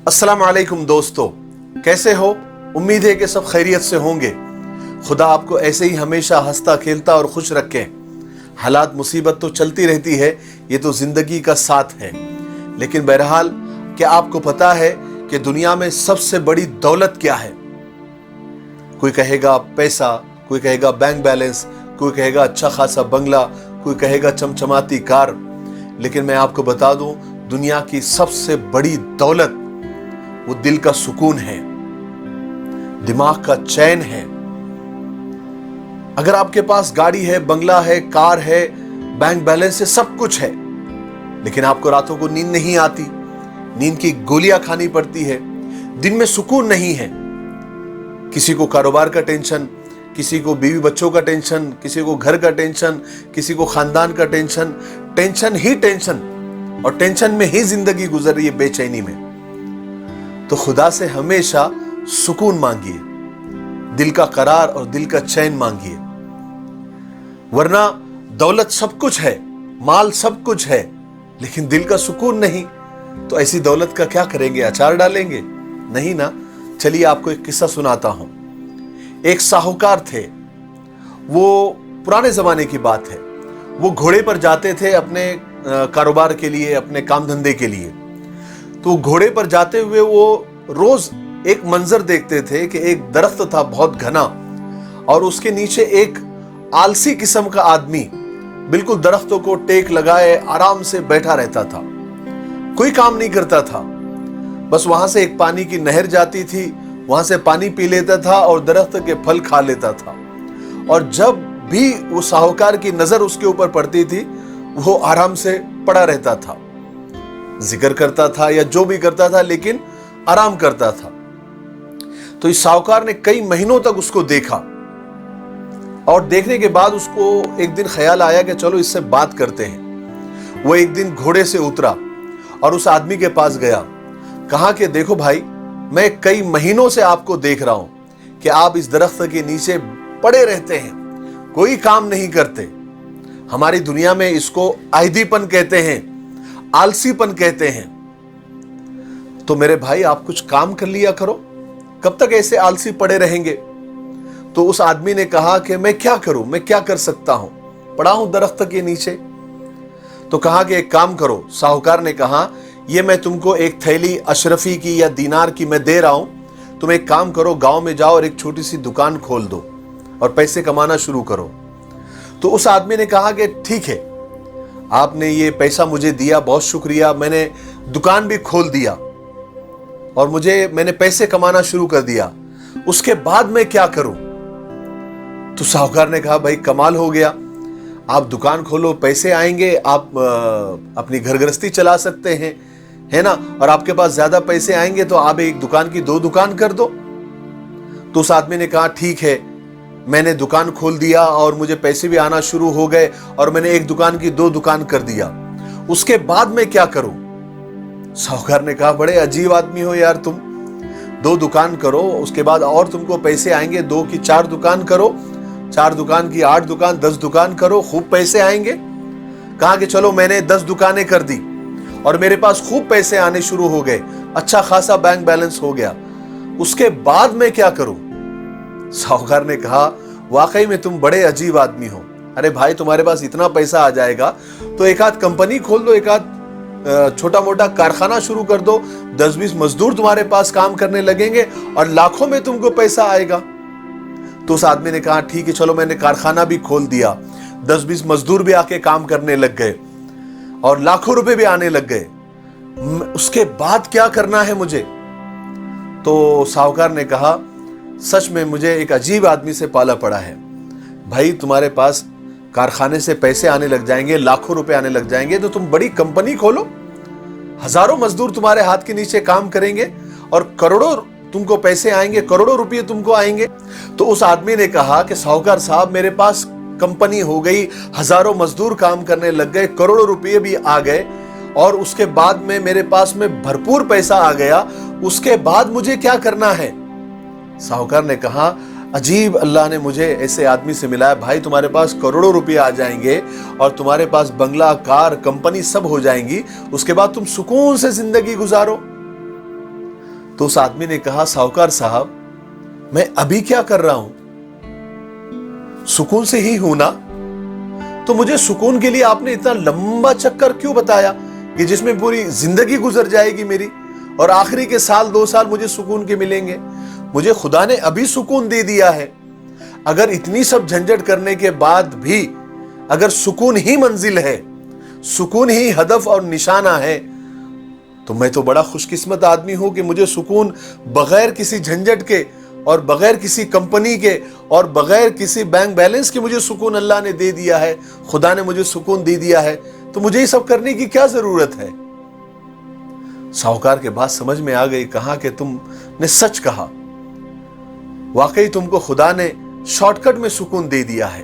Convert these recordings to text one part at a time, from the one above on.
अस्सलाम वालेकुम दोस्तों, कैसे हो? उम्मीद है कि सब खैरियत से होंगे। खुदा आपको ऐसे ही हमेशा हंसता खेलता और खुश रखे। हालात मुसीबत तो चलती रहती है, ये तो जिंदगी का साथ है। लेकिन बहरहाल, क्या आपको पता है कि दुनिया में सबसे बड़ी दौलत क्या है? कोई कहेगा पैसा, कोई कहेगा बैंक बैलेंस, कोई कहेगा अच्छा खासा बंगला, कोई कहेगा चमचमाती कार। लेकिन मैं आपको बता दूं, दुनिया की सबसे बड़ी दौलत वो दिल का सुकून है, दिमाग का चैन है। अगर आपके पास गाड़ी है, बंगला है, कार है, बैंक बैलेंस है, सब कुछ है, लेकिन आपको रातों को नींद नहीं आती, नींद की गोलियां खानी पड़ती है, दिन में सुकून नहीं है। किसी को कारोबार का टेंशन, किसी को बीवी बच्चों का टेंशन, किसी को घर का टेंशन, किसी को खानदान का टेंशन, टेंशन ही टेंशन, और टेंशन में ही जिंदगी गुजर रही है, बेचैनी में। तो खुदा से हमेशा सुकून मांगिए, दिल का करार और दिल का चैन मांगिए। वरना दौलत सब कुछ है, माल सब कुछ है, लेकिन दिल का सुकून नहीं, तो ऐसी दौलत का क्या करेंगे? अचार डालेंगे? नहीं ना। चलिए आपको एक किस्सा सुनाता हूं। एक साहूकार थे, वो पुराने जमाने की बात है। वो घोड़े पर जाते थे अपने कारोबार के लिए, अपने काम धंधे के लिए। तो घोड़े पर जाते हुए वो रोज एक मंजर देखते थे कि एक दरख्त था बहुत घना, और उसके नीचे एक आलसी किस्म का आदमी बिल्कुल दरख्तों को टेक लगाए आराम से बैठा रहता था, कोई काम नहीं करता था। बस वहां से एक पानी की नहर जाती थी, वहां से पानी पी लेता था और दरख्त के फल खा लेता था। और जब भी वो साहूकार की नजर उसके ऊपर पड़ती थी, वो आराम से पड़ा रहता था, जिक्र करता था या जो भी करता था, लेकिन आराम करता था। तो इस साहूकार ने कई महीनों तक उसको देखा, और देखने के बाद उसको एक दिन ख्याल आया कि चलो इससे बात करते हैं। वो एक दिन घोड़े से उतरा और उस आदमी के पास गया, कहा कि देखो भाई, मैं कई महीनों से आपको देख रहा हूं कि आप इस दरख्त के नीचे पड़े रहते हैं, कोई काम नहीं करते। हमारी दुनिया में इसको आहिदीपन कहते हैं, आलसीपन कहते हैं। तो मेरे भाई, आप कुछ काम कर लिया करो, कब तक ऐसे आलसी पड़े रहेंगे? तो उस आदमी ने कहा कि मैं क्या करूं, मैं क्या कर सकता हूं, पड़ा हूं दरख्त के नीचे। तो कहा कि एक काम करो। साहूकार ने कहा, ये मैं तुमको एक थैली अशरफी की या दीनार की मैं दे रहा हूं, तुम एक काम करो, गांव में जाओ और एक छोटी सी दुकान खोल दो और पैसे कमाना शुरू करो। तो उस आदमी ने कहा कि ठीक है, आपने ये पैसा मुझे दिया, बहुत शुक्रिया, मैंने दुकान भी खोल दिया और मैंने पैसे कमाना शुरू कर दिया, उसके बाद मैं क्या करूं? तो साहूकार ने कहा, भाई कमाल हो गया, आप दुकान खोलो, पैसे आएंगे, आप अपनी घर गृहस्थी चला सकते हैं, है ना, और आपके पास ज्यादा पैसे आएंगे तो आप एक दुकान की 2 दुकान कर दो। तो उस आदमी ने कहा, ठीक है, मैंने दुकान खोल दिया और मुझे पैसे भी आना शुरू हो गए, और मैंने एक दुकान की 2 दुकान कर दिया, उसके बाद मैं क्या करूं? साहूकार ने कहा, बड़े अजीब आदमी हो यार तुम, 2 दुकान करो, उसके बाद और तुमको पैसे आएंगे, 2 की 4 दुकान करो, 4 दुकान की 8 दुकान, 10 दुकान करो, खूब पैसे आएंगे। कहा कि चलो, मैंने 10 दुकानें कर दी और मेरे पास खूब पैसे आने शुरू हो गए, अच्छा खासा बैंक बैलेंस हो गया, उसके बाद मैं क्या करूं? साहूकार ने कहा, वाकई में तुम बड़े अजीब आदमी हो। अरे भाई, तुम्हारे पास इतना पैसा आ जाएगा तो एक आध कंपनी खोल दो, एक आध छोटा मोटा कारखाना शुरू कर दो, 10-20 मजदूर तुम्हारे पास काम करने लगेंगे और लाखों में तुमको पैसा आएगा। तो उस आदमी ने कहा, ठीक है, चलो, मैंने कारखाना भी खोल दिया, 10-20 मजदूर भी आके काम करने लग गए और लाखों रुपए भी आने लग गए, उसके बाद क्या करना है मुझे? तो साहूकार ने कहा, सच में मुझे एक अजीब आदमी से पाला पड़ा है। भाई, तुम्हारे पास कारखाने से पैसे आने लग जाएंगे, लाखों रुपए आने लग जाएंगे, तो तुम बड़ी कंपनी खोलो, हजारों मजदूर तुम्हारे हाथ के नीचे काम करेंगे और करोड़ों तुमको पैसे आएंगे, करोड़ों रुपये तुमको आएंगे। तो उस आदमी ने कहा कि साहूकार साहब, मेरे पास कंपनी हो गई, हजारों मजदूर काम करने लग गए, करोड़ों रुपये भी आ गए, और उसके बाद में मेरे पास में भरपूर पैसा आ गया, उसके बाद मुझे क्या करना है? साहूकार ने कहा, अजीब, अल्लाह ने मुझे ऐसे आदमी से मिलाया, भाई तुम्हारे पास करोड़ों रुपए आ जाएंगे और तुम्हारे पास बंगला, कार, कंपनी सब हो जाएंगी, उसके बाद तुम सुकून से जिंदगी गुजारो। तो उस आदमी ने कहा, साहूकार साहब मैं अभी क्या कर रहा हूं, सुकून से ही हूं ना, तो मुझे सुकून के लिए आपने इतना लंबा चक्कर क्यों बताया कि जिसमें पूरी जिंदगी गुजर जाएगी मेरी और आखिरी के साल 2 साल मुझे सुकून के मिलेंगे। मुझे खुदा ने अभी सुकून दे दिया है। अगर इतनी सब झंझट करने के बाद भी अगर सुकून ही मंजिल है, सुकून ही हदफ और निशाना है, तो मैं तो बड़ा खुशकिस्मत आदमी हूं कि मुझे सुकून बगैर किसी झंझट के और बगैर किसी कंपनी के और बगैर किसी बैंक बैलेंस के मुझे सुकून अल्लाह ने दे दिया है, खुदा ने मुझे सुकून दे दिया है, तो मुझे ये सब करने की क्या जरूरत है। साहूकार के बात समझ में आ गई। कहा कि तुमने सच कहा, वाकई तुमको खुदा ने शॉर्टकट में सुकून दे दिया है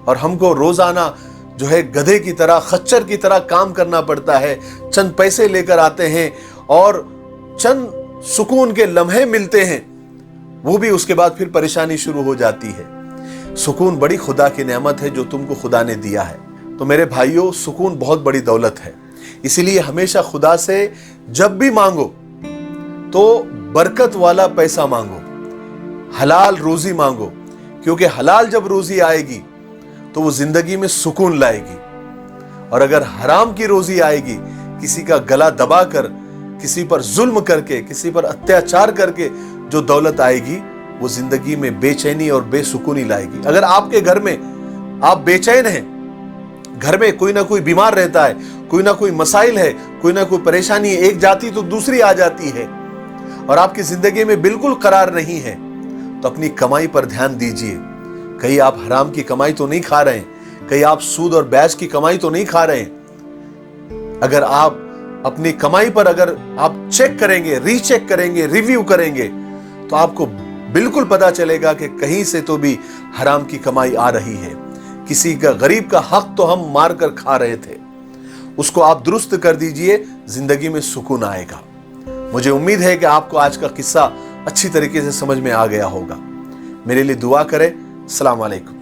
और हमको रोजाना जो है गधे की तरह, खच्चर की तरह काम करना पड़ता है। चंद पैसे लेकर आते हैं और चंद सुकून के लम्हे मिलते हैं, वो भी उसके बाद फिर परेशानी शुरू हो जाती है। सुकून बड़ी खुदा की नेमत है जो तुमको खुदा ने दिया है। तो मेरे भाइयों, सुकून बहुत बड़ी दौलत है, इसीलिए हमेशा खुदा से जब भी मांगो तो बरकत वाला पैसा मांगो, हलाल रोजी मांगो, क्योंकि हलाल जब रोजी आएगी तो वो जिंदगी में सुकून लाएगी। और अगर हराम की रोजी आएगी, किसी का गला दबाकर, किसी पर जुल्म करके, किसी पर अत्याचार करके जो दौलत आएगी, वो जिंदगी में बेचैनी और बेसुकूनी लाएगी। अगर आपके घर में आप बेचैन हैं, घर में कोई ना कोई बीमार रहता है, कोई ना कोई मसाइल है, कोई ना कोई परेशानी है, एक जाती तो दूसरी आ जाती है और आपकी जिंदगी में बिल्कुल करार नहीं है, तो अपनी कमाई पर ध्यान दीजिए। कहीं आप हराम की कमाई तो नहीं खा रहे हैं, कहीं आप सूद और ब्याज की कमाई तो नहीं खा रहे हैं। अगर आप अपनी कमाई पर अगर आप चेक करेंगे, रीचेक करेंगे, रिव्यू करेंगे, तो आपको बिल्कुल पता चलेगा कि कहीं से तो भी हराम की कमाई आ रही है। किसी का गरीब का हक तो हम मार कर खा रहे थे, उसको आप दुरुस्त कर दीजिए, जिंदगी में सुकून आएगा। मुझे उम्मीद है कि आपको आज का किस्सा अच्छी तरीके से समझ में आ गया होगा। मेरे लिए दुआ करें। अस्सलाम वालेकुम।